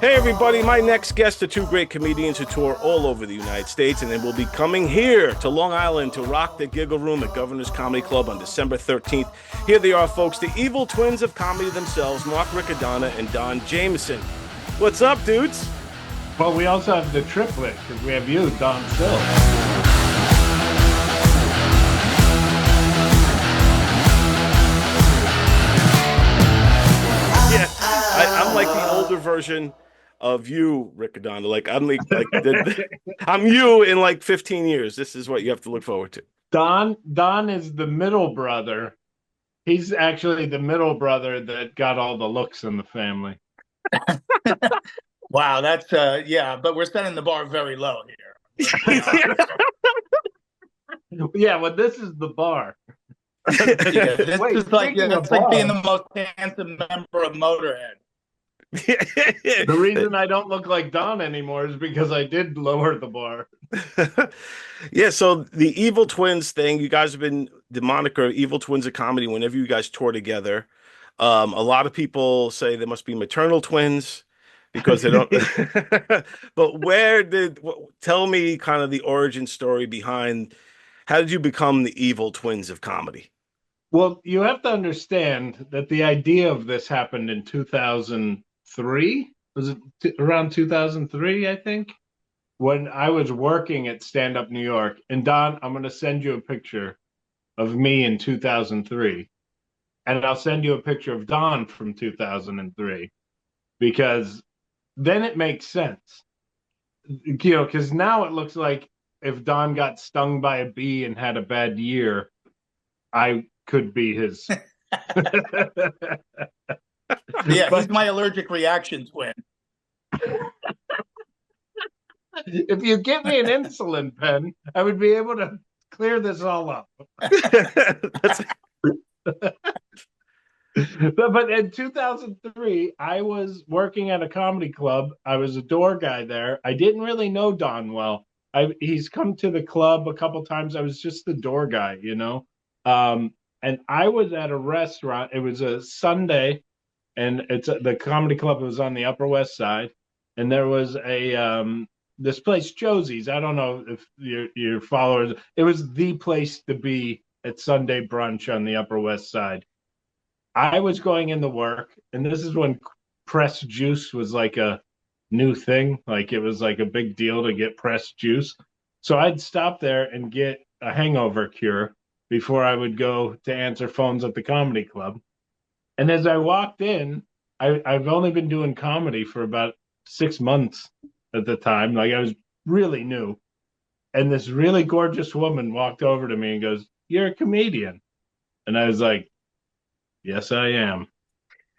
Hey everybody, my next guests are two great comedians who tour all over the United States, and they will be coming here to Long Island to rock the Giggle Room at Governor's Comedy Club on December 13th. Here they are, folks, the evil twins of comedy themselves, Mark Riccadonna and Don Jamieson. What's up, dudes? Well, we also have the triplet, because we have you, Don Still. Yeah, I'm like the older version of you, Riccadonna. I'm you in like 15 years. This is what you have to look forward to. Don is the middle brother. He's actually the middle brother that got all the looks in the family. Wow, that's yeah, but we're setting the bar very low here. Yeah, well, this is the bar. This is like it's like being the most handsome member of Motorhead. The reason I don't look like Don anymore is because I did lower the bar. Yeah, so the Evil Twins thing, you guys have been the moniker Evil Twins of Comedy whenever you guys tour together. A lot of people say they must be maternal twins because they don't. But tell me kind of the origin story behind how did you become the Evil Twins of Comedy? Well, you have to understand that the idea of this happened in 2003. Was it around 2003, I think? When I was working at Stand Up New York. And Don, I'm going to send you a picture of me in 2003. And I'll send you a picture of Don from 2003. Because then it makes sense. You know, because now it looks like if Don got stung by a bee and had a bad year, I could be his. Yeah, he's my allergic reaction twin. If you give me an insulin pen, I would be able to clear this all up. But in 2003, I was working at a comedy club. I was a door guy there. I didn't really know Don well. He's come to the club a couple times. I was just the door guy, you know. And I was at a restaurant. It was a Sunday, and the comedy club was on the Upper West Side, and there was this place, Josie's. I don't know if your followers. It was the place to be at Sunday brunch on the Upper West Side. I was going into work, and this is when pressed juice was like a new thing. Like it was like a big deal to get pressed juice. So I'd stop there and get a hangover cure before I would go to answer phones at the comedy club. And as I walked in, I've only been doing comedy for about 6 months at the time. Like I was really new. And this really gorgeous woman walked over to me and goes, "You're a comedian." And I was like, "Yes, I am.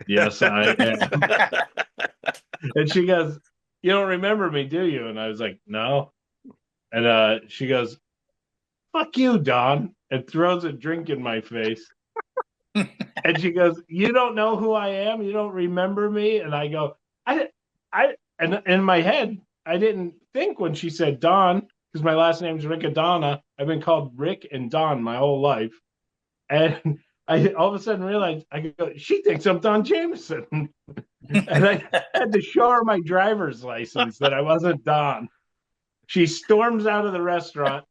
Yes, I am." And she goes, "You don't remember me, do you?" And I was like, "No." And she goes, "Fuck you, Don," and throws a drink in my face. And she goes, "You don't know who I am? You don't remember me?" And I go, and in my head, I didn't think when she said Don, because my last name's Riccadonna. I've been called Rick and Don my whole life. And I all of a sudden realized, I go, she thinks I'm Don Jamieson. And I had to show her my driver's license that I wasn't Don. She storms out of the restaurant.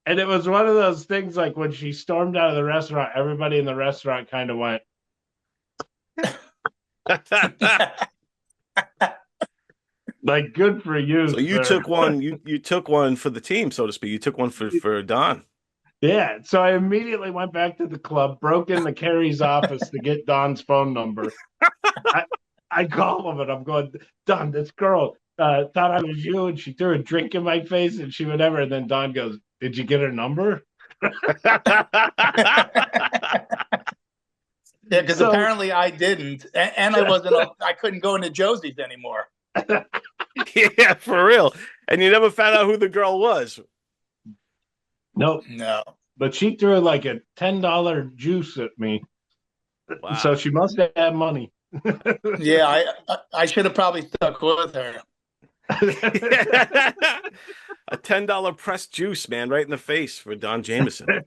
And it was one of those things like when she stormed out of the restaurant, everybody in the restaurant kind of went. Like, good for you. So you took one, you took one for the team, so to speak. You took one for Don. Yeah. So I immediately went back to the club, broke into Carrie's office to get Don's phone number. I call him and I'm going, "Don, this girl thought I was you, and she threw a drink in my face and she whatever." And then Don goes, "Did you get her number?" Yeah, because apparently I didn't, and I couldn't go into Josie's anymore. Yeah, for real. And you never found out who the girl was. Nope. No. But she threw like a $10 juice at me. Wow. So she must have had money. Yeah, I should have probably stuck with her. A $10 pressed juice, man, right in the face for Don Jamieson.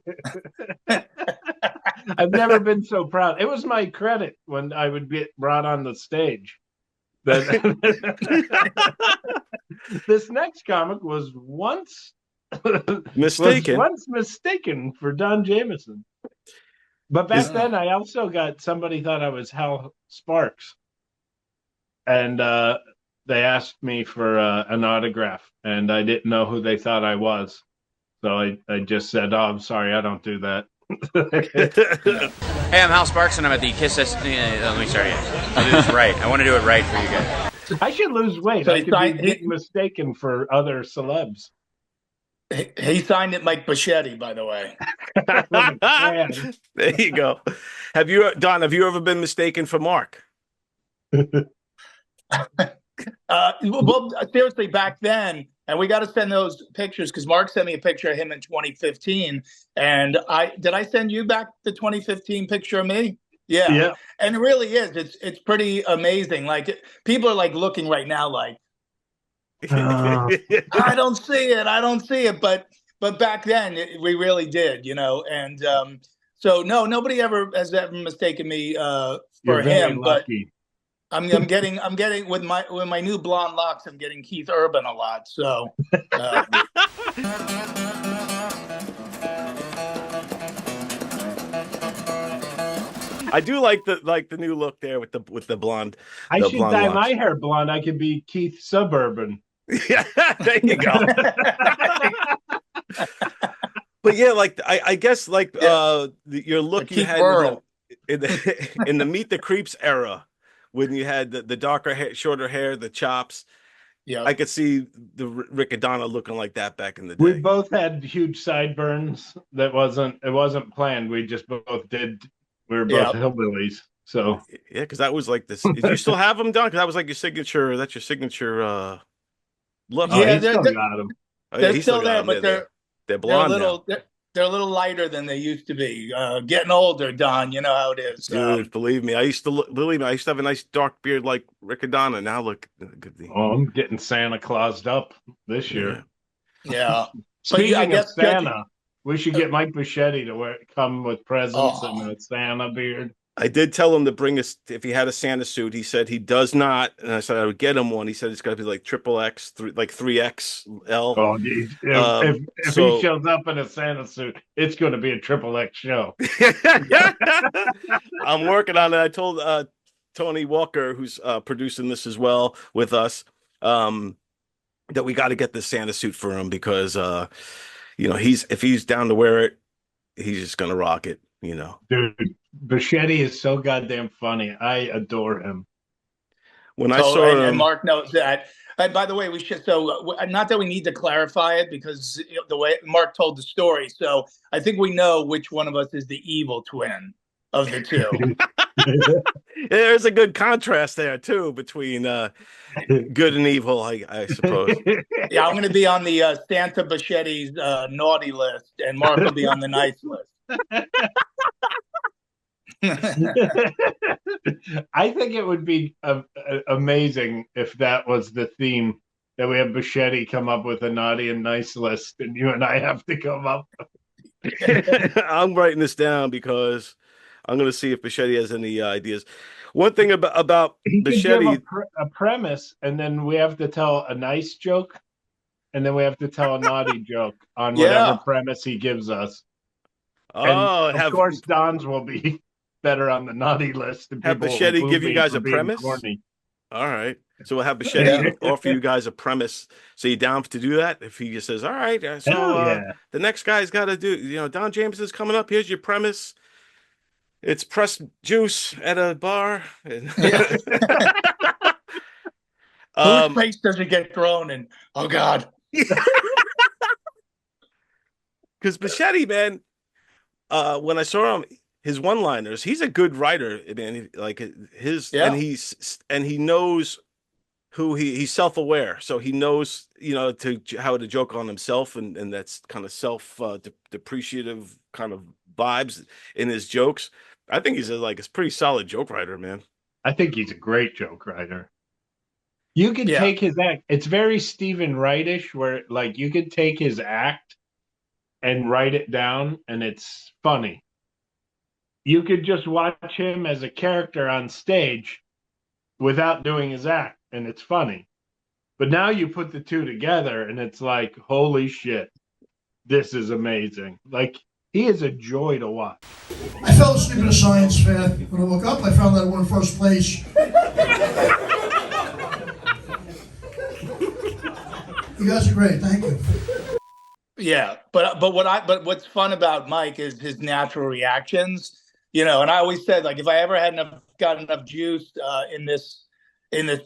I've never been so proud. It was my credit when I would get brought on the stage. This next comic was once Mistaken. mistaken for Don Jamieson. But back then, I also got somebody thought I was Hal Sparks, and they asked me for an autograph, and I didn't know who they thought I was, so I just said, "Oh, I'm sorry, I don't do that." Hey, I'm Hal Sparks, and I'm at the Kiss. Let me start again. I'll do this right. I want to do it right for you guys. I should lose weight. So I could be mistaken for other celebs. He signed it Mike Bichetti, by the way. There you go. Have you ever been mistaken for Mark? Well, seriously, back then, and we got to send those pictures because Mark sent me a picture of him in 2015, and I send you back the 2015 picture of me? Yeah. And it really is. It's pretty amazing. Like people are like looking right now, like I don't see it, but back then we really did, and so no, nobody has ever mistaken me for him, but I'm getting with my new blonde locks, I'm getting Keith Urban a lot. So I do like the new look there with the blonde. I should blonde dye locks. my hair blonde. I could be Keith Suburban. Yeah, there you go. But yeah, like I guess like your look you had in the Meet the Creeps era when you had the darker hair, shorter hair, the chops. Yeah, I could see the Riccadonna looking like that back in the day. We both had huge sideburns. It wasn't planned. We just both did. We were both hillbillies. So yeah, because that was like this. Did you still have them done? Because that was like your signature. That's your signature look. Yeah, he still got them. They're still there, but they're blonde now. They're a little lighter than they used to be. Getting older, Don. You know how it is. Dude, believe me, I used to have a nice dark beard like Riccadonna. Now look good. Oh, I'm getting Santa Claused up this year. Yeah. Speaking of Santa, we should get Mike Bichetti to come with presents and a Santa beard. I did tell him to bring us if he had a Santa suit. He said he does not, and I said I would get him one. He said it's got to be like XXX, like 3XL. Oh, if he shows up in a Santa suit, it's going to be a XXX show. I'm working on it. I told Tony Walker, who's producing this as well with us, that we got to get this Santa suit for him because if he's down to wear it, he's just gonna rock it. Dude, Bichetti is so goddamn funny. I adore him. When I saw him, and Mark knows that. And by the way, we should. So, not that we need to clarify it because the way Mark told the story. So, I think we know which one of us is the evil twin of the two. There's a good contrast there too between good and evil, I suppose. Yeah, I'm going to be on the Santa Bichetti's naughty list, and Mark will be on the nice list. I think it would be amazing if that was the theme, that we have Bichetti come up with a naughty and nice list and you and I have to come up. I'm writing this down because I'm going to see if Bichetti has any ideas. One thing about Bichetti, a premise, and then we have to tell a nice joke, and then we have to tell a naughty joke on whatever premise he gives us. Oh, and of course, Don's will be better on the naughty list. Have Bichetti give you guys a premise? Corny. All right. So we'll have Bichetti offer you guys a premise. So you down to do that? If he just says, all right, so the next guy's got to do, Don Jameson's coming up. Here's your premise. It's pressed juice at a bar. Whose face does it get grown in? Oh, God. Because Bichetti, man, when I saw him, his one-liners, he's a good writer. Man, like and he knows who he's self-aware, so he knows how to joke on himself, and that's kind of depreciative kind of vibes in his jokes. I think he's a pretty solid joke writer, man. I think he's a great joke writer. You could take his act. It's very Stephen Wright-ish, where like you could take his act and write it down, and it's funny. You could just watch him as a character on stage without doing his act, and it's funny. But now you put the two together, and it's like, holy shit, this is amazing. Like, he is a joy to watch. I fell asleep at a science fair. When I woke up, I found that I won first place. You guys are great. Thank you. Yeah, but what's fun about Mike is his natural reactions. And I always said, like, if I ever got enough juice in this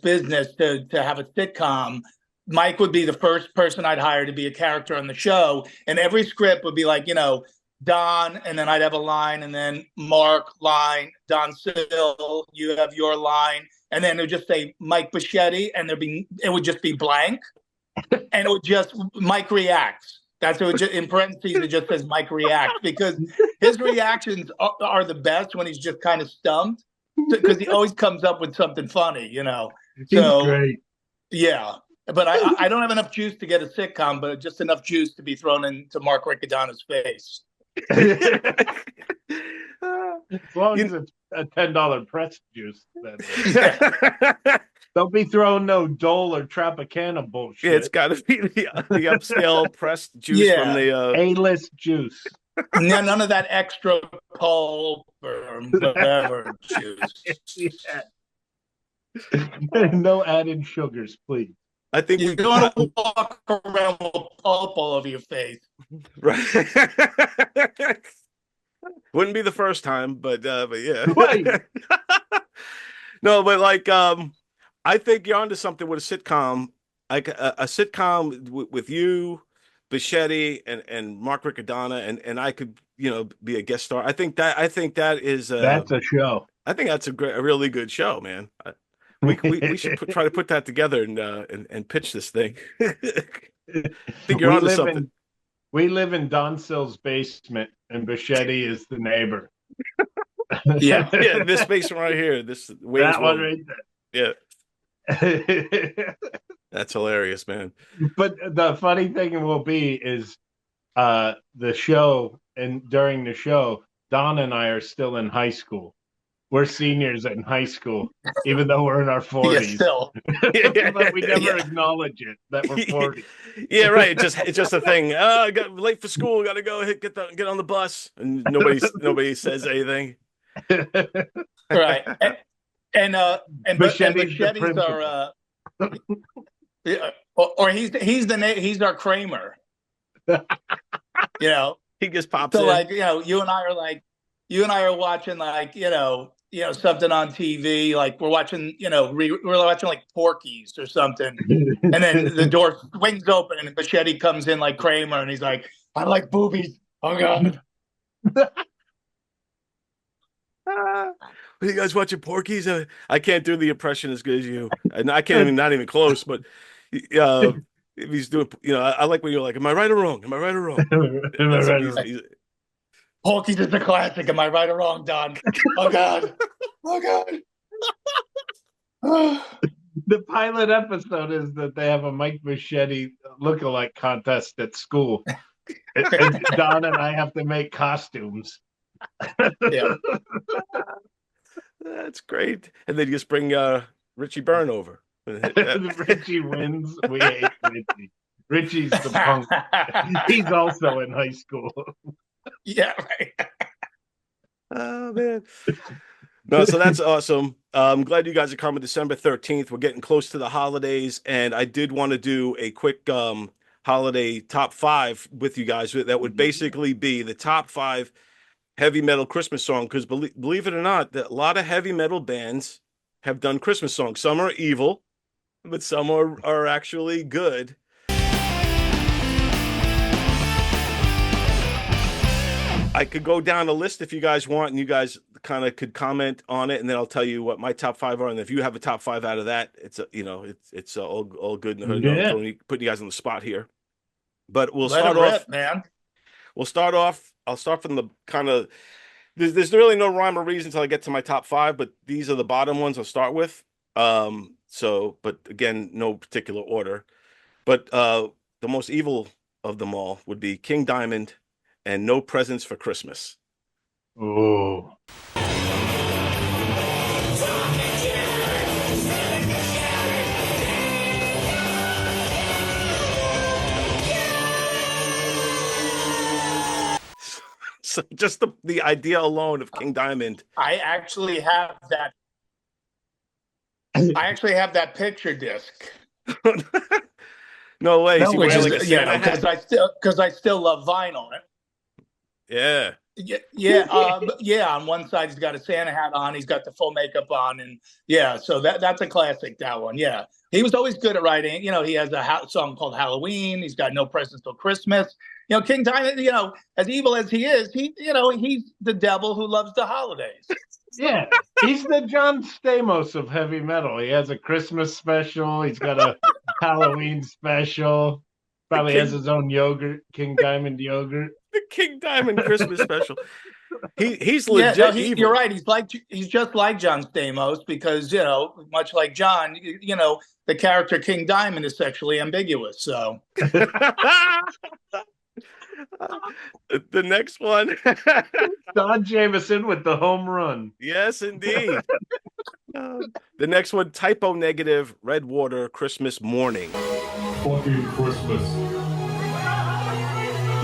business to have a sitcom, Mike would be the first person I'd hire to be a character on the show, and every script would be like, Don, and then I'd have a line, and then Mark line, Don Sill, you have your line, and then it would just say Mike Bichetti, and it would just be blank, and it would just Mike reacts. That's what in parentheses it just says Mike reacts, because his reactions are the best when he's just kind of stumped, because he always comes up with something funny, He's great. Yeah. But I don't have enough juice to get a sitcom, but just enough juice to be thrown into Mark Riccadonna's face. As long as it's a $10 press juice, then. Don't be throwing no Dole or Tropicana bullshit. Yeah, it's got to be the upscale pressed juice from the A-list juice. No, none of that extra pulp or whatever juice. No added sugars, please. I think you don't want to walk around with pulp all over your face. Right. Wouldn't be the first time, but yeah. Right. No, but like I think you're onto something with a sitcom, like a sitcom with you, Bichetti, and Mark Riccadonna, and I could be a guest star. I think that is that's a show. I think that's a really good show, man. We should try to put that together and pitch this thing. I think you're onto something. We live in Don Sill's basement, and Bichetti is the neighbor. Yeah, this basement right here. That one right there. Yeah. That's hilarious, man. But the funny thing will be is the show, and during the show, Don and I are still in high school. We're seniors in high school, even though we're in our 40s. Yeah, still. But we never acknowledge it that we're 40. Yeah, right. It's just a thing. I got late for school. Got to go get on the bus, and nobody says anything. Right. And Bichetti's our he's our Kramer. He just pops so in. Like, you and I are watching like, something on TV, like we're watching, we're watching like Porky's or something. And then the door swings open and Bichetti comes in like Kramer and he's like, I like boobies. Oh God. Are you guys watching Porky's? I can't do the impression as good as you. And I can't even, not even close, but if he's doing, I like when you're like, am I right or wrong? Am I right or wrong? Porky's is a classic. Am I right or wrong, Don? Oh God. Oh God. The pilot episode is that they have a Mike Bichetti lookalike contest at school. And Don and I have to make costumes. Yeah. That's great. And then you just bring Richie Byrne over. Richie wins. We hate Richie. Richie's the punk. He's also in high school. Yeah, right. Oh man. No, so that's awesome. I'm glad you guys are coming December 13th. We're getting close to the holidays, and I did want to do a quick holiday top 5 with you guys. That would basically be the top 5 heavy metal Christmas song, because believe it or not, a lot of heavy metal bands have done Christmas songs. Some are evil, but some are actually good. I could go down a list if you guys want, and you guys kind of could comment on it, and then I'll tell you what my top 5 are. And if you have a top 5 out of that, it's all good. Yeah. Putting you guys on the spot here, but we'll Let start it off, rip, man. We'll start off. I'll start from the kind of. There's really no rhyme or reason until I get to my top 5, but these are the bottom ones I'll start with. But again, no particular order. But the most evil of them all would be King Diamond and No Presents for Christmas. Oh. So just the idea alone of King Diamond. I actually have that. I actually have that picture disc. No way. Is he Which wearing is, like a Santa hat? because I still love vinyl. Yeah. Yeah. On one side, he's got a Santa hat on. He's got the full makeup on, and yeah. So that's a classic. That one. Yeah. He was always good at writing. He has a song called Halloween. He's got No Presents Till Christmas. King Diamond. As evil as he is, he's the devil who loves the holidays. Yeah, he's the John Stamos of heavy metal. He has a Christmas special. He's got a Halloween special. Probably has his own yogurt, King Diamond yogurt. The King Diamond Christmas special. He's legit evil. You're right. He's just like John Stamos because much like John, the character King Diamond is sexually ambiguous. So the next one, Don Jamieson with the home run. Yes, indeed. The next one, Typo Negative, Redwater, Christmas Morning. Fucking Christmas.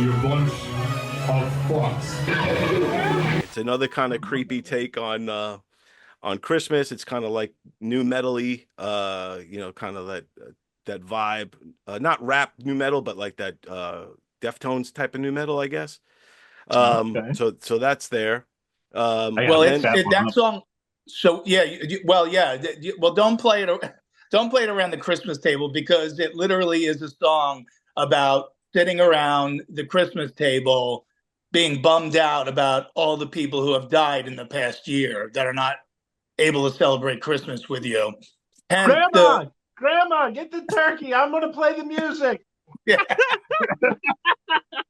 You bunch of fucks. It's another kind of creepy take on Christmas. It's kind of like new metal-y, kind of that vibe. Not rap new metal, but like that Deftones type of new metal, I guess. Okay. So that's there. That song. So yeah, well, don't play it. Don't play it around the Christmas table because it literally is a song about sitting around the Christmas table, being bummed out about all the people who have died in the past year that are not able to celebrate Christmas with you. And Grandma, get the turkey. I'm going to play the music. Yeah.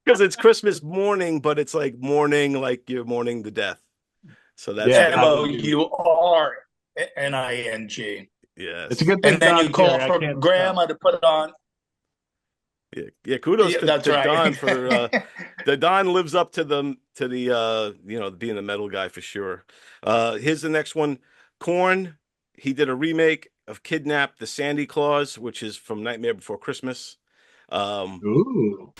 Because it's Christmas morning, but it's like mourning, like you're mourning the death. So that's MOURNING. Yes. It's a good thing. And then you call for Grandma to put it on. Yeah. Kudos to right. Don for the Don lives up to the being a metal guy for sure. Here's the next one. Korn. He did a remake of Kidnap the Sandy Claus, which is from Nightmare Before Christmas. Ooh.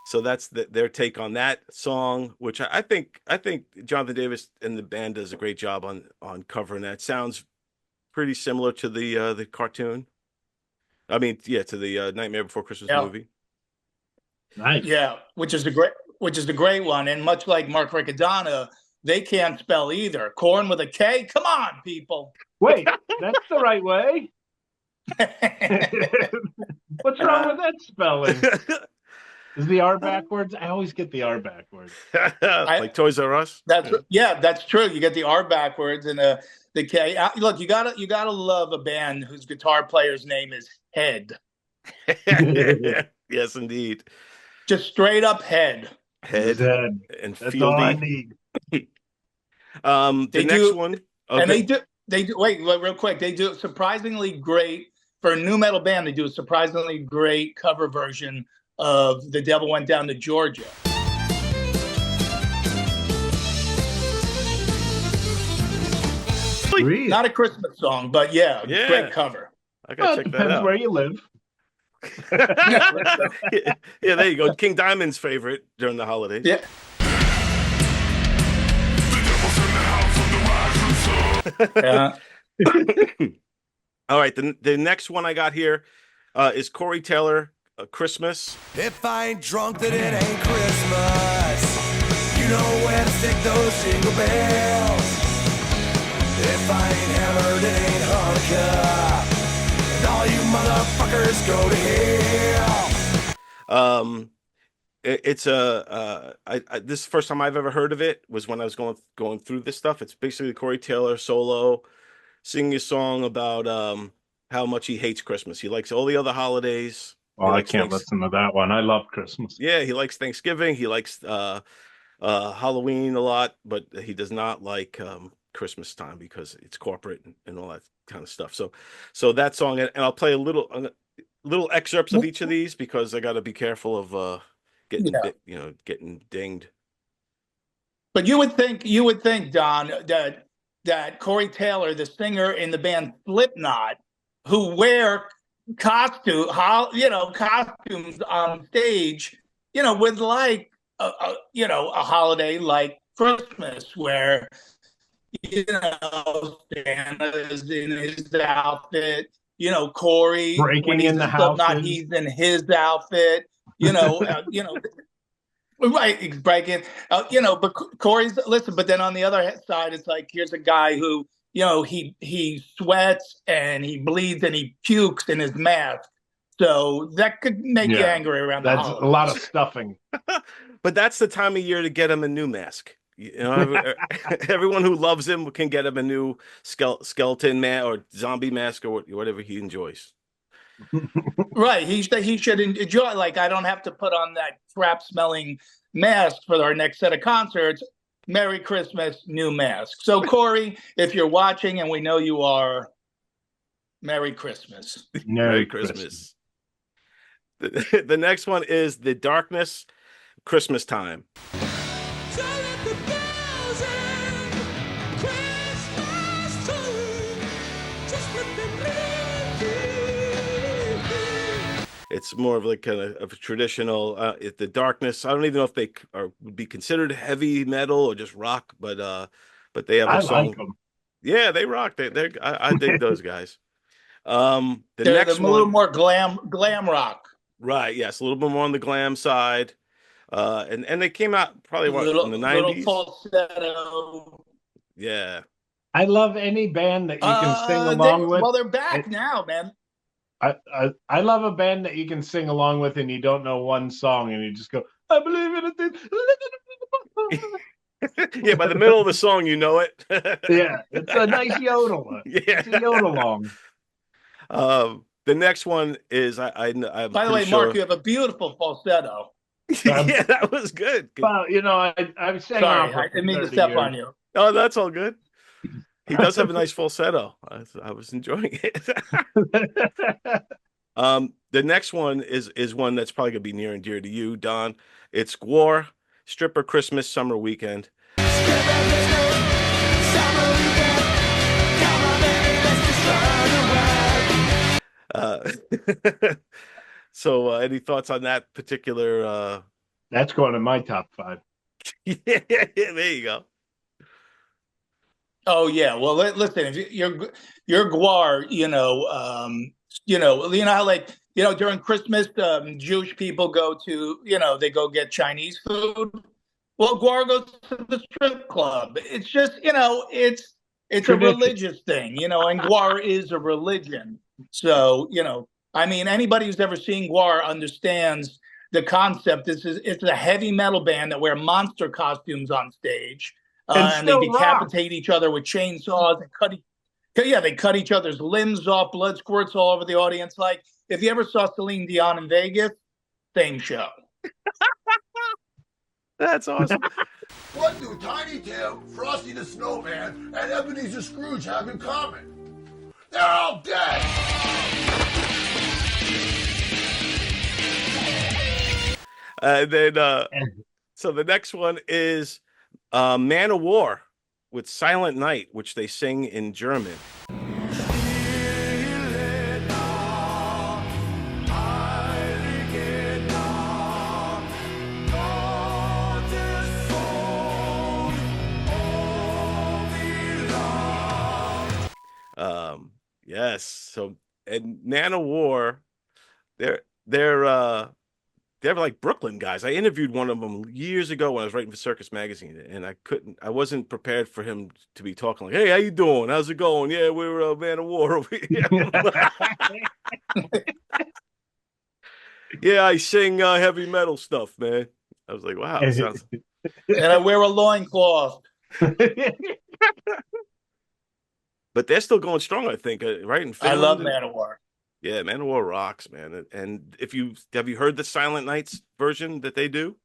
So that's their take on that song, which I think Jonathan Davis and the band does a great job on covering that. Sounds pretty similar to the cartoon. I mean, to the Nightmare Before Christmas movie. Nice. Yeah, which is the great one. And much like Mark Riccadonna, they can't spell either. Korn with a K. Come on, people. Wait, that's the right way. What's wrong with that spelling? Is the R backwards? I always get the R backwards. Like Toys R Us. That's true. You get the R backwards and the K. Look, you gotta love a band whose guitar player's name is Head. Yes, indeed. Just straight up Head. Head. And that's Fieldy. all I need. The next one. Okay. And they do. Wait, real quick. They do surprisingly great for a new metal band. They do a surprisingly great cover version of The Devil Went Down to Georgia. Really? Not a Christmas song, but great cover. I gotta check that Depends out. where you live. Yeah, there you go. King Diamond's favorite during the holidays. Yeah. Yeah. All right, the next one I got here is Corey Taylor, Christmas. If I ain't drunk, then it ain't Christmas. You know where to stick those jingle bells. If I ain't hammered, it ain't Hanukkah. And all you motherfuckers go to hell. It's this is the first time I've ever heard of it. Was when I was going through this stuff. It's basically Corey Taylor solo singing a song about how much he hates Christmas. He likes all the other holidays. Oh, I can't listen to that one. I love Christmas. Yeah, he likes Thanksgiving. He likes Halloween a lot, but he does not like Christmas time because it's corporate and all that kind of stuff. So that song, and I'll play a little excerpts of each of these because I got to be careful of getting dinged. But you would think, Don, that Corey Taylor, the singer in the band Slipknot, who wear costumes on stage, with like a holiday like Christmas, where Santa's in his outfit, Corey when Breaking he's in the in Slipknot, houses. he's in his outfit, right, he's breaking, but Corey's, listen, but then on the other side, it's like, here's a guy who, he sweats and he bleeds and he pukes in his mask. So that could make you angry around the That's holidays. a lot of stuffing. But that's the time of year to get him a new mask. Everyone who loves him can get him a new skeleton mask or zombie mask or whatever he enjoys. Right. He should enjoy, like, I don't have to put on that crap smelling mask for our next set of concerts. Merry Christmas, new mask. So, Corey, if you're watching, and we know you are, Merry Christmas. Merry Christmas. The next one is The Darkness, Christmas Time. It's more of like kind of a traditional, The Darkness. I don't even know if they would be considered heavy metal or just rock, but they have a song. Like them. Yeah, they rock. I dig those guys. They're a little more glam rock. Right. Yes, a little bit more on the glam side. And they came out probably in the 90s. Little falsetto. Yeah. I love any band that you can sing along with. Well, they're back now, man. I love a band that you can sing along with and you don't know one song and you just go, I believe in it. Yeah, by the middle of the song, you know it. Yeah, it's a nice yodel. Yeah. It's a yodel-along. The next one is I'm By the way, sure... Mark, you have a beautiful falsetto. Yeah, that was good. Well, I sang Sorry, opera I didn't mean to for 30 step years. on you. Oh, that's all good. He does have a nice falsetto. I was enjoying it. The next one is one that's probably gonna be near and dear to you, Don. It's Gwar, Stripper Christmas Summer Weekend. So any thoughts on that particular That's going in my top 5. Yeah, there you go. Oh yeah. Well, listen, if you're Gwar, how, like, during Christmas, Jewish people go to, they go get Chinese food. Well, Gwar goes to the strip club. It's just, it's a religious thing, and Gwar is a religion. So, I mean, anybody who's ever seen Gwar understands the concept. It's a heavy metal band that wear monster costumes on stage. And they decapitate each other with chainsaws and they cut each other's limbs off, blood squirts all over the audience. Like, if you ever saw Celine Dion in Vegas, same show. That's awesome. What do Tiny Tim, Frosty the Snowman, and Ebenezer Scrooge have in common? They're all dead! And then, so the next one is Man of War with Silent Night, which they sing in German. Yes. So, and Man of War, they're like Brooklyn guys. I interviewed one of them years ago when I was writing for Circus Magazine, and I wasn't prepared for him to be talking like, "Hey, how you doing? How's it going? Yeah, we're a Man of War over here." Yeah, I sing heavy metal stuff, man. I was like, wow. Sounds... And I wear a loincloth. But they're still going strong, I think, right? In Finland. I love Man of War. Yeah, Man of War rocks, man. And have you heard the Silent Nights version that they do?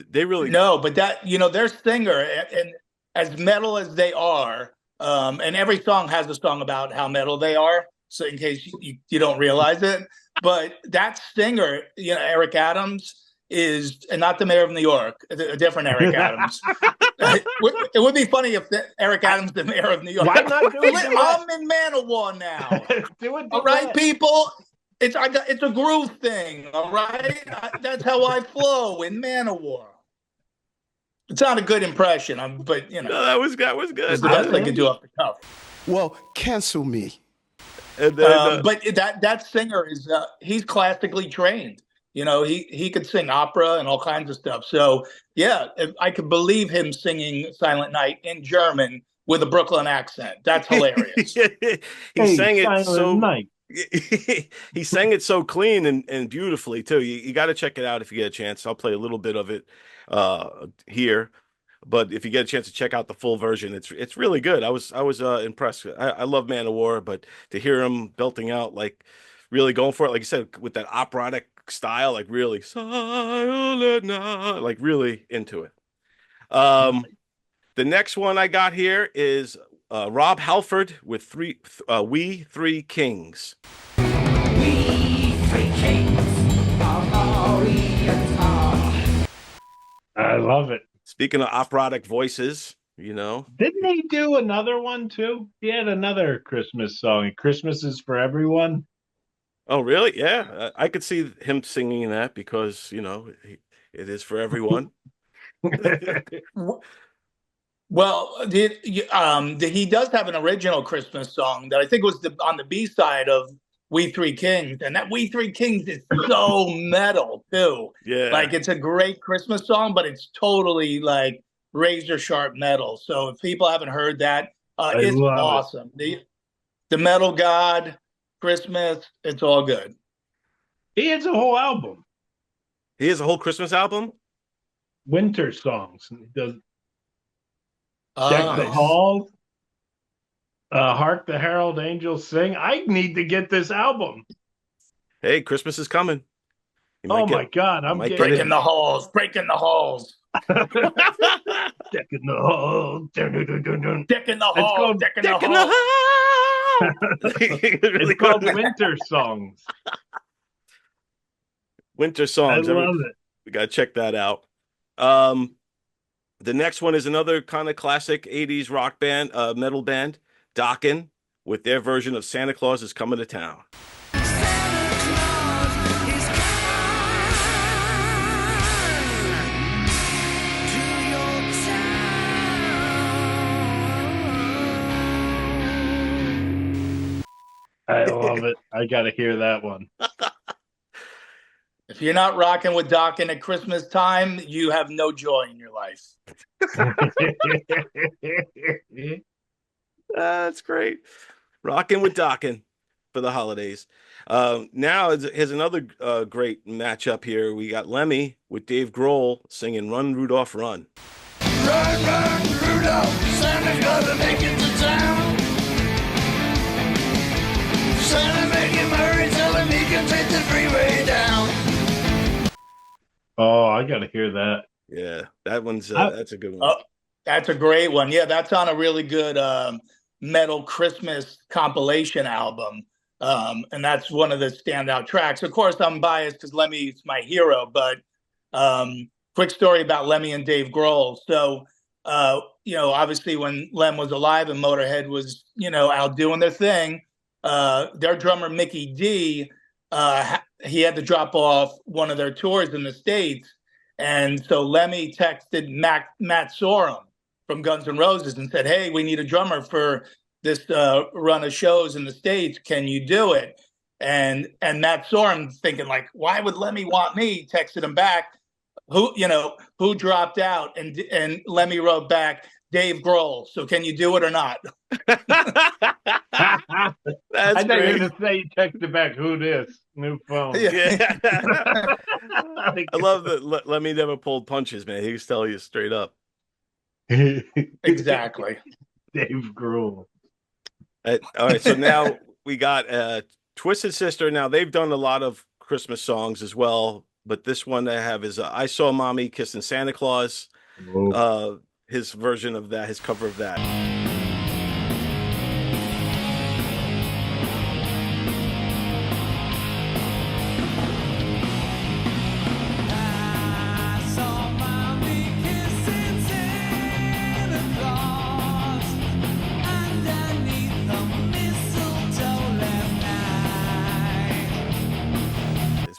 They really no, but that their singer, and as metal as they are, and every song has a song about how metal they are. So in case you don't realize it, but that singer, Eric Adams, is, and not the mayor of New York, a different Eric Adams. It would be funny if Eric Adams, the mayor of New York. Why not do it? I'm in Manowar now. Do it. All right, people. It's a groove thing. All right, that's how I flow in Manowar. It's not a good impression, but you know, No, that was good. it's the best I could do off the cuff. Well, cancel me. And then, But that singer is he's classically trained. You know, he could sing opera and all kinds of stuff. So yeah, I could believe him singing Silent Night in German with a Brooklyn accent. That's hilarious. he sang it Silent so Night. he sang it so clean and beautifully too. You got to check it out if you get a chance. I'll play a little bit of it here, but if you get a chance to check out the full version, it's really good. I was impressed. I love Manowar, but to hear him belting out, like really going for it, like you said, with that operatic style, like really Silent Night, like really into it. The next one I got here is Rob Halford with We Three Kings. We three kings of Orient. I love it. Speaking of operatic voices, you know. Didn't he do another one too? He had another Christmas song. Christmas is for everyone. Oh, really? Yeah, I could see him singing that because, you know, it is for everyone. Well, he does have an original Christmas song that I think was on the B side of We Three Kings, and that We Three Kings is so metal too. Yeah, like it's a great Christmas song, but it's totally like razor sharp metal. So if people haven't heard that, it's awesome. The Metal God, Christmas, it's all good. He has a whole album. He has a whole Christmas album? Winter songs. He does Deck the Halls. Hark the Herald Angels Sing. I need to get this album. Hey, Christmas is coming. Oh my God. I'm breaking the halls. Breaking the halls. Decking the halls. Decking the halls. Decking the halls. It's called Winter Songs. Winter Songs. I love it. We got to check that out. The next one is another kind of classic 80s rock band, metal band, Dokken, with their version of Santa Claus is Coming to Town. I love it. I got to hear that one. If you're not rocking with Dokken at Christmas time, you have no joy in your life. That's great. Rocking with Dokken for the holidays. Now here's another great matchup here. We got Lemmy with Dave Grohl singing Run, Rudolph, Run. Run, run, Rudolph, Santa's gonna make it to town. Santa make him hurry, tell him he can take the freeway down. Oh, I got to hear that. Yeah, that one's that's a good one. Oh, that's a great one. Yeah, that's on a really good metal Christmas compilation album. And that's one of the standout tracks. Of course, I'm biased because Lemmy's my hero, but quick story about Lemmy and Dave Grohl. So, obviously when Lem was alive and Motorhead was, out doing their thing, their drummer, Mickey D, he had to drop off one of their tours in the States. And so Lemmy texted Matt Sorum from Guns N' Roses and said, hey, we need a drummer for this run of shows in the States. Can you do it? And Matt Sorum, thinking like, why would Lemmy want me? Texted him back, who dropped out? And Lemmy wrote back, Dave Grohl. So can you do it or not? That's I thought you were great. going to say you texted back, who this? New phone. Yeah. I love that Lemmy never pulled punches, man. He just tell you straight up. Exactly. Dave Grohl. All right, so now we got Twisted Sister. Now they've done a lot of Christmas songs as well, but this one I have is I Saw Mommy Kissing Santa Claus. His version of that, his cover of that.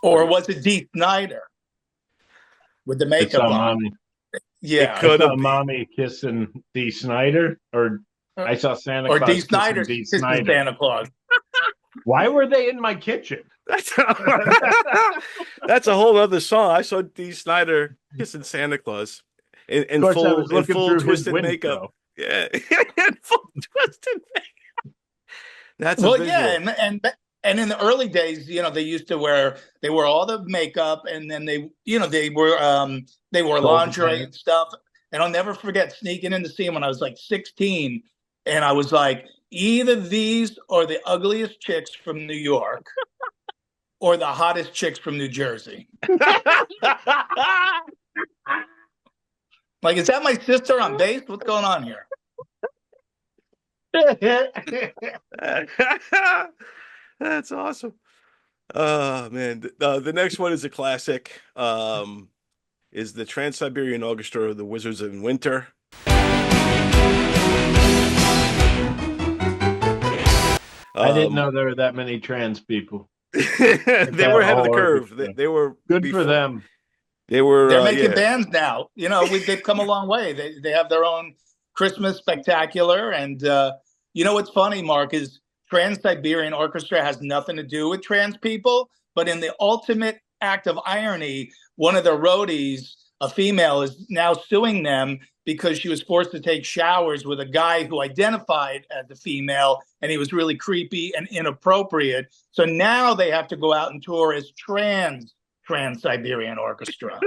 Or was it Dee Snider with the I makeup saw on? mommy. Yeah. I Could saw have been. mommy kissing Dee Snider, or I saw Santa Or Dee Claus kissing Snider Dee kissing Snider. Santa Claus. Why were they in my kitchen? That's a whole other song. I saw Dee Snider kissing Santa Claus in Of course, I full was looking through his twisted window. makeup. Yeah, in full twisted makeup. That's a Well, visual. yeah, and in the early days, they used to they wore all the makeup, and then they wore lingerie and stuff. And I'll never forget sneaking in to see him when I was like 16, and I was like, either these are the ugliest chicks from New York, or the hottest chicks from New Jersey. Like, is that my sister on bass? What's going on here? That's awesome. Oh man, the next one is a classic. Is the Trans-Siberian Orchestra of the Wizards in Winter. I didn't know there were that many trans people. They were ahead of the curve. They were good for them. They're making bands now. They've come a long way. They have their own Christmas spectacular. And what's funny, Mark, is Trans-Siberian Orchestra has nothing to do with trans people. But in the ultimate act of irony, one of their roadies, a female, is now suing them because she was forced to take showers with a guy who identified as a female, and he was really creepy and inappropriate. So now they have to go out and tour as Trans-Siberian Orchestra.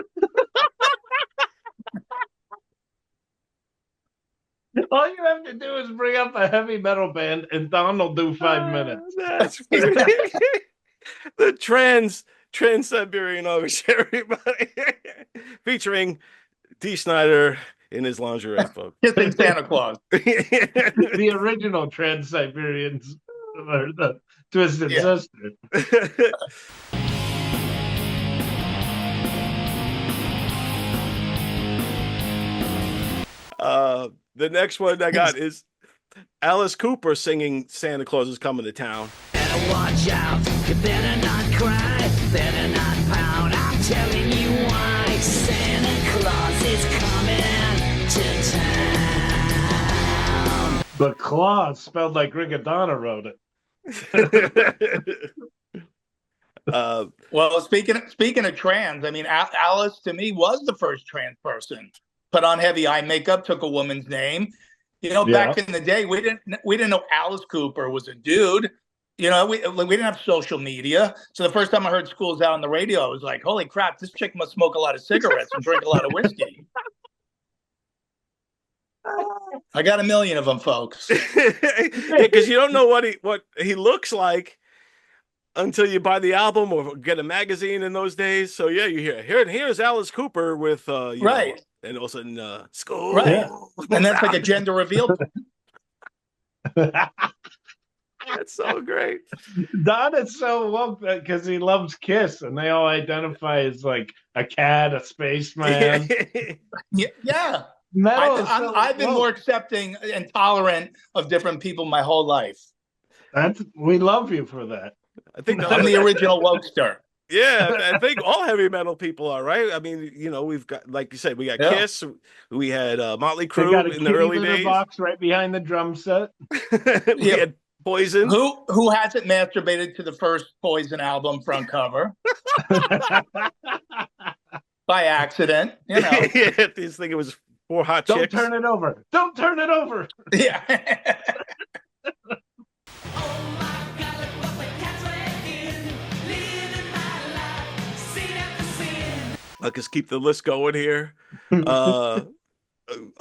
All you have to do is bring up a heavy metal band, and Don will do 5 minutes. That's the Trans-Siberian Orchestra, everybody, featuring Dee Snider in his lingerie, folks. Kissing Santa Claus. The original Trans-Siberians, or the Twisted Sister. The next one I got is Alice Cooper singing Santa Claus is Coming to Town. Better watch out, you better not cry, better not pout, I'm telling you why, Santa Claus is coming to town. But Claus, spelled like Riccadonna, wrote it. Well, speaking of trans, I mean, Alice to me was the first trans person. Put on heavy eye makeup, took a woman's name. Back in the day, we didn't know Alice Cooper was a dude. We didn't have social media. So the first time I heard "School's Out" on the radio, I was like, "Holy crap! This chick must smoke a lot of cigarettes and drink a lot of whiskey." I got a million of them, folks. Because you don't know what he looks like until you buy the album or get a magazine in those days. So yeah, you here's Alice Cooper with right. And all of a sudden, school. Right. And that's like a gender reveal. That's so great. Don is so woke because he loves Kiss, and they all identify as like a cat, a spaceman. Yeah. I've been more accepting and tolerant of different people my whole life. We love you for that. I think I'm the original wokester. Yeah, I think all heavy metal people are, right? I mean, we've got, like you said, we got Kiss, we had Motley Crue in the early days. Box right behind the drum set. We had Poison. Who hasn't masturbated to the first Poison album front cover? By accident, Yeah, this thing, it was 4 hot Don't chicks. turn it over. Don't turn it over. Yeah. Let's just keep the list going here.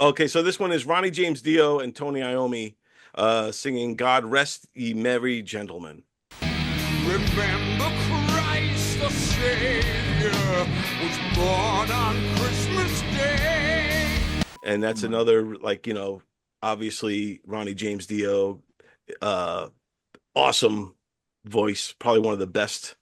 Okay, so this one is Ronnie James Dio and Tony Iommi singing "God Rest Ye Merry Gentlemen." Remember Christ the Savior was born on Christmas Day. And that's another, obviously Ronnie James Dio, awesome voice, probably one of the best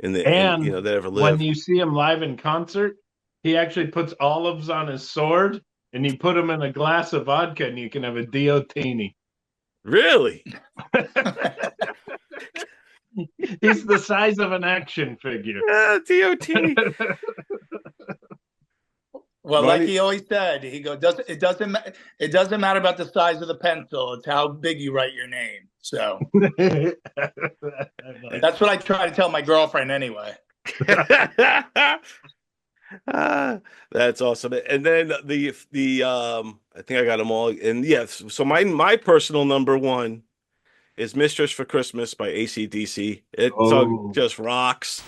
that ever lived. When you see him live in concert, he actually puts olives on his sword, and you put them in a glass of vodka, and you can have a Dio-tini. Really? He's the size of an action figure. DOT. Well, like Ronnie- he always said, he goes, it doesn't matter about the size of the pencil. It's how big you write your name. So that's what I try to tell my girlfriend anyway. That's awesome. And then the I think I got them all. And yes, so my personal number one is Mistress for Christmas by AC/DC. It song just rocks.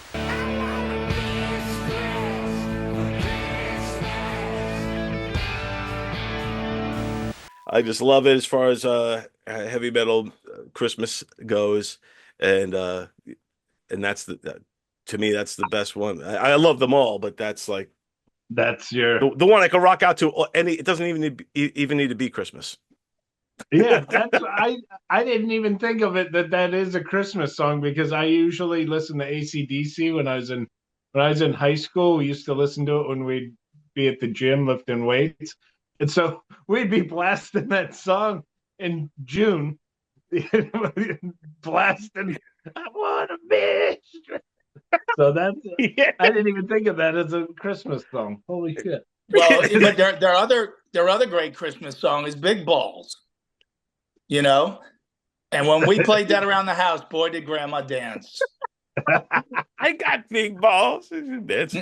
I just love it as far as heavy metal Christmas goes, and that's to me that's the best one. I love them all, but that's like the one I can rock out to any. It doesn't even need to be Christmas. Yeah, I didn't even think of it that is a Christmas song, because I usually listen to AC/DC when I was in high school. We used to listen to it when we'd be at the gym lifting weights. And so we'd be blasting that song in June, blasting, I want a bitch. So that's, I didn't even think of that as a Christmas song. Holy shit. Well, but their other great Christmas song is Big Balls, you know? And when we played that around the house, boy, did Grandma dance. I got big balls. That's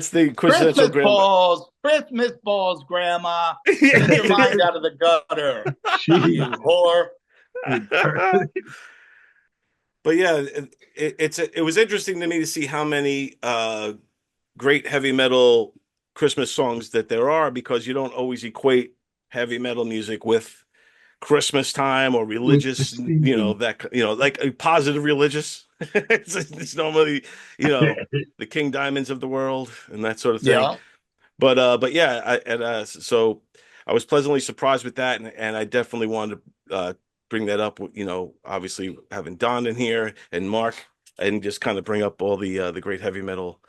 the quintessential Christmas balls, Grandma. Get your mind out of the gutter. You whore. But yeah, it was interesting to me to see how many great heavy metal Christmas songs that there are, because you don't always equate heavy metal music with Christmas time or religious, like a positive religious. it's normally, the King Diamonds of the world and that sort of thing. Yeah. But yeah, so I was pleasantly surprised with that, and I definitely wanted to bring that up. Obviously having Don in here and Mark, and just kind of bring up all the great heavy metal.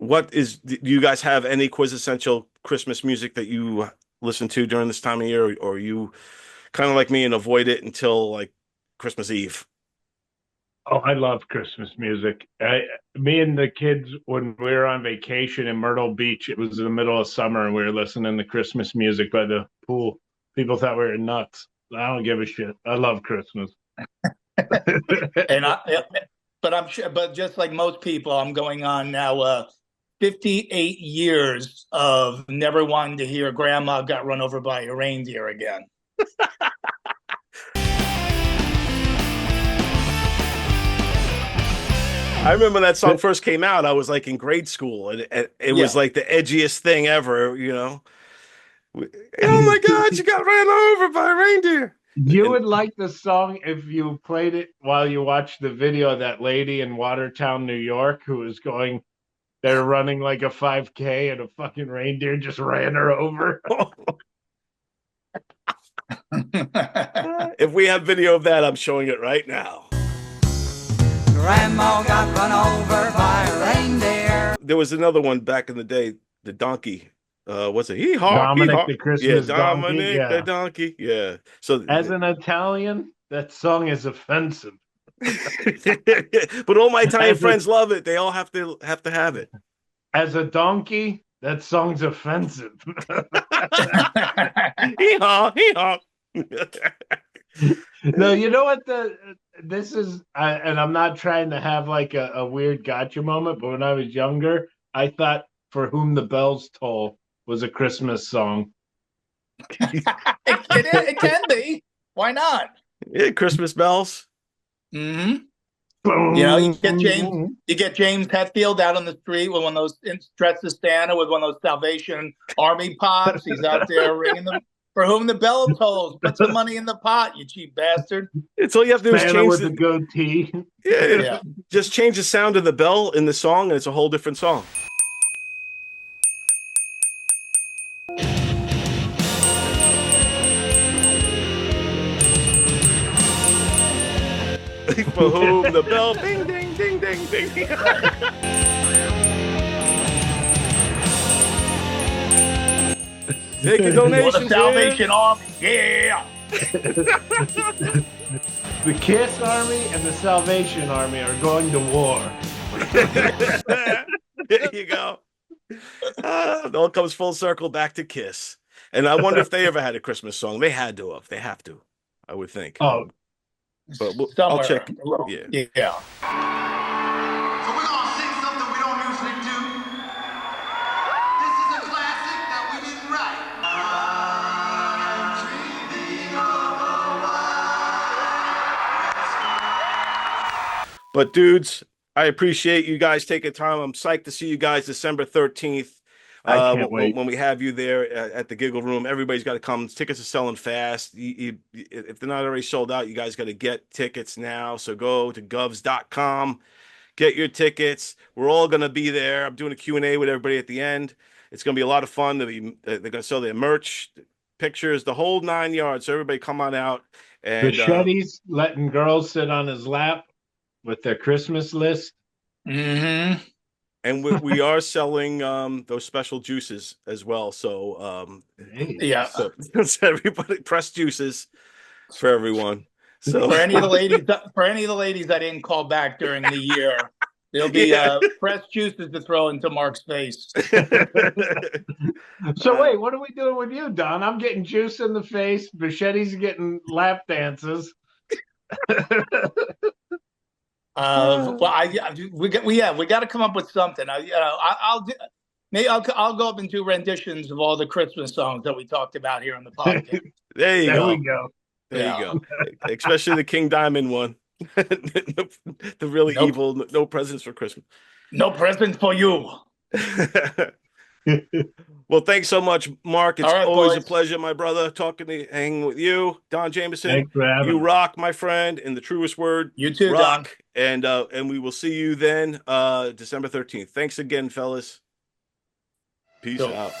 Do you guys have any quintessential Christmas music that you listen to during this time of year, or you kind of like me and avoid it until like Christmas Eve? Oh, I love Christmas music. Me and the kids, when we were on vacation in Myrtle Beach, it was in the middle of summer, and we were listening to Christmas music by the pool. People thought we were nuts. I don't give a shit. I love Christmas. But just like most people, I'm going on now 58 years of never wanting to hear Grandma got run over by a reindeer again. I remember that song first came out. I was like in grade school, and it was like the edgiest thing ever, Oh my God, you got ran over by a reindeer. You would like the song if you played it while you watched the video of that lady in Watertown, New York, who was they're running like a 5K, and a fucking reindeer just ran her over. If we have video of that, I'm showing it right now. Grandma got run over by a reindeer. There was another one back in the day, the donkey. What's it? Dominic the Christmas Dominic donkey. the donkey. Yeah. So as an Italian, that song is offensive. But all my Italian friends love it. They all have to have it. As a donkey, that song's offensive. Hee-haw, hee-haw. No, you know what this is, and I'm not trying to have like a weird gotcha moment, but when I was younger, I thought "For Whom the Bells Toll" was a Christmas song. It can be. Why not? Yeah, Christmas bells. Mm-hmm. You get James Hetfield out on the street with one of those dressed as Santa with one of those Salvation Army pots. He's out there ringing them. For whom the bell tolls, put some money in the pot, you cheap bastard. It's all you have to do is Santa change with the goatee. Yeah, just change the sound of the bell in the song, and it's a whole different song. For whom the bell, ding, ding, ding, ding, ding. Take a donation. For the Salvation Army, yeah. The Kiss Army and the Salvation Army are going to war. There you go. It all comes full circle back to Kiss. And I wonder if they ever had a Christmas song. They had to have. They have to, I would think. Oh, But I'll Somewhere. check. Yeah. Yeah. So we're gonna sing something we don't usually do. This is a classic that we didn't write. I'm dreaming of a white. But dudes, I appreciate you guys taking time. I'm psyched to see you guys December 13th. I can't wait. When we have you there at the Giggle Room, everybody's got to come. Tickets are selling fast. If they're not already sold out, you guys got to get tickets now. So go to govs.com, get your tickets. We're all going to be there. I'm doing a Q&A with everybody at the end. It's going to be a lot of fun. They're going to sell their merch, pictures, the whole 9 yards. So everybody come on out. And Bichotti's letting girls sit on his lap with their Christmas list. Mm-hmm. And we are selling those special juices as well. So Yeah. so everybody press juices for everyone. So For any of the ladies that didn't call back during the year, there'll be fresh juices to throw into Mark's face. So wait, what are we doing with you, Don? I'm getting juice in the face. Bichetti's getting lap dances. We got to come up with something. I'll go up and do renditions of all the Christmas songs that we talked about here on the podcast. there you There go. we go. There you go. Especially the King Diamond one. The really evil, no presents for Christmas. No present for you. Well, thanks so much, Mark. It's All right, always boys. a pleasure, my brother, hanging with you. Don Jamieson, Thanks for having you me. rock, my friend, in the truest word. You too, rock. And we will see you then, December 13th. Thanks again, fellas. Peace Cool. out.